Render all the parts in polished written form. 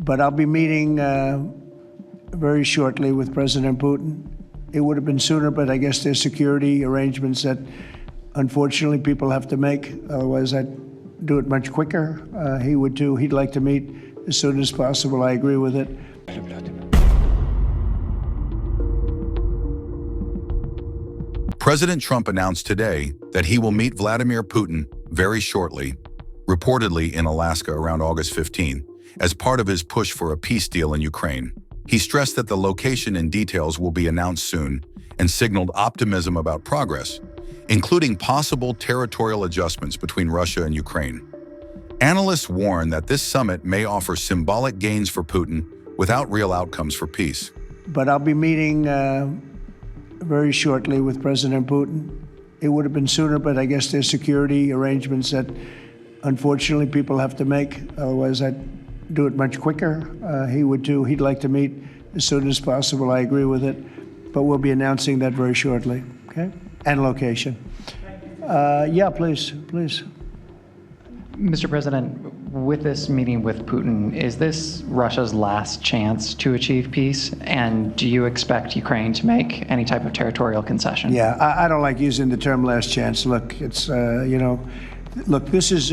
But I'll be meeting very shortly with President Putin. It would have been sooner, but I guess there's security arrangements that, unfortunately, people have to make. Otherwise, I'd do it much quicker. He would too. He'd like to meet as soon as possible. I agree with it. President Trump announced today that he will meet Vladimir Putin very shortly, reportedly in Alaska around August 15, as part of his push for a peace deal in Ukraine. He stressed that the location and details will be announced soon and signaled optimism about progress, including possible territorial adjustments between Russia and Ukraine. Analysts warn that this summit may offer symbolic gains for Putin without real outcomes for peace. But I'll be meeting very shortly with President Putin. It would have been sooner, but I guess there's security arrangements that, unfortunately, people have to make. Otherwise, I'd do it much quicker. He would too. He'd like to meet as soon as possible. I agree with it. But we'll be announcing that very shortly, okay? And location. Yeah, please. Mr. President, with this meeting with Putin, is this Russia's last chance to achieve peace? And do you expect Ukraine to make any type of territorial concession? Yeah, I don't like using the term last chance. Look, it's, look, this is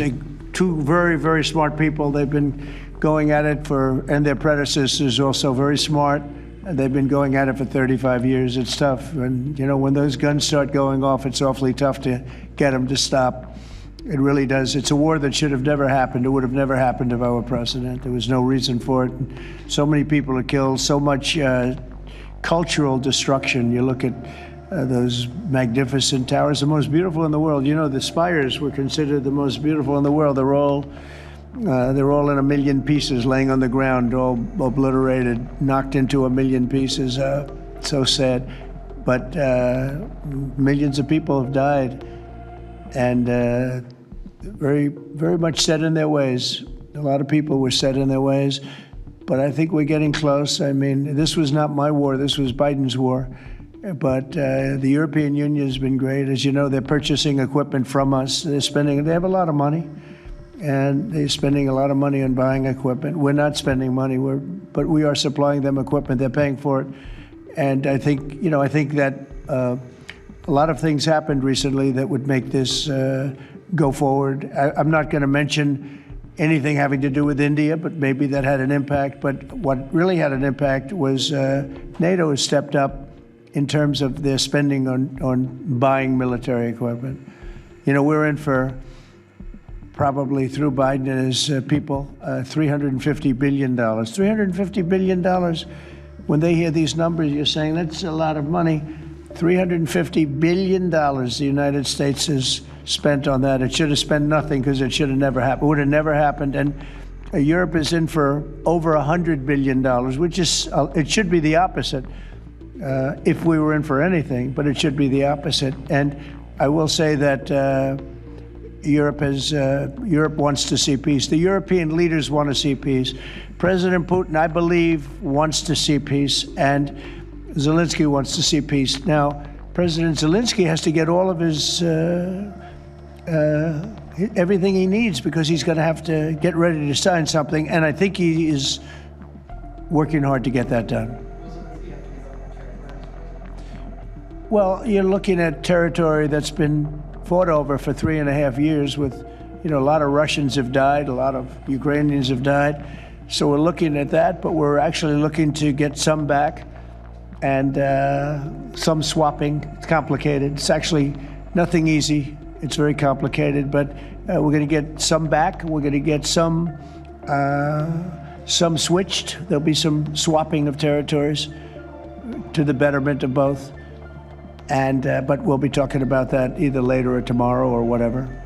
two very, very smart people. They've been going at it and their predecessors also very smart. They've been going at it for 35 years. It's tough. And, when those guns start going off, it's awfully tough to get them to stop. It really does. It's a war that should have never happened. It would have never happened if I were president. There was no reason for it. So many people are killed, so much cultural destruction. You look at those magnificent towers, the most beautiful in the world. The spires were considered the most beautiful in the world. They're all in a million pieces, laying on the ground, all obliterated, knocked into a million pieces. So sad. But millions of people have died. And very, very much set in their ways. A lot of people were set in their ways, but I think we're getting close. I mean, this was not my war, this was Biden's war. But the European Union has been great. As you know, they're purchasing equipment from us. They have a lot of money, and they're spending a lot of money on buying equipment. We're not spending money, but we are supplying them equipment. They're paying for it. And I think, I think that a lot of things happened recently that would make this go forward. I'm not going to mention anything having to do with India, but maybe that had an impact. But what really had an impact was NATO has stepped up in terms of their spending on buying military equipment. We're in for, probably through Biden and his people, $350 billion. $350 billion. When they hear these numbers, you're saying that's a lot of money. $350 billion the United States has spent on that. It should have spent nothing because it should have never happened. It would have never happened. And Europe is in for over $100 billion, which is, it should be the opposite if we were in for anything, but it should be the opposite. And I will say that Europe wants to see peace. The European leaders want to see peace. President Putin, I believe, wants to see peace, and Zelensky wants to see peace. Now, President Zelensky has to get all of his, everything he needs, because he's going to have to get ready to sign something, and I think he is working hard to get that done. Well, you're looking at territory that's been fought over for 3.5 years with, a lot of Russians have died, a lot of Ukrainians have died. So we're looking at that, but we're actually looking to get some back. And some swapping. It's complicated. It's actually nothing easy. It's very complicated, but we're going to get some back. We're going to get some switched. There'll be some swapping of territories to the betterment of both. And but we'll be talking about that either later or tomorrow or whatever.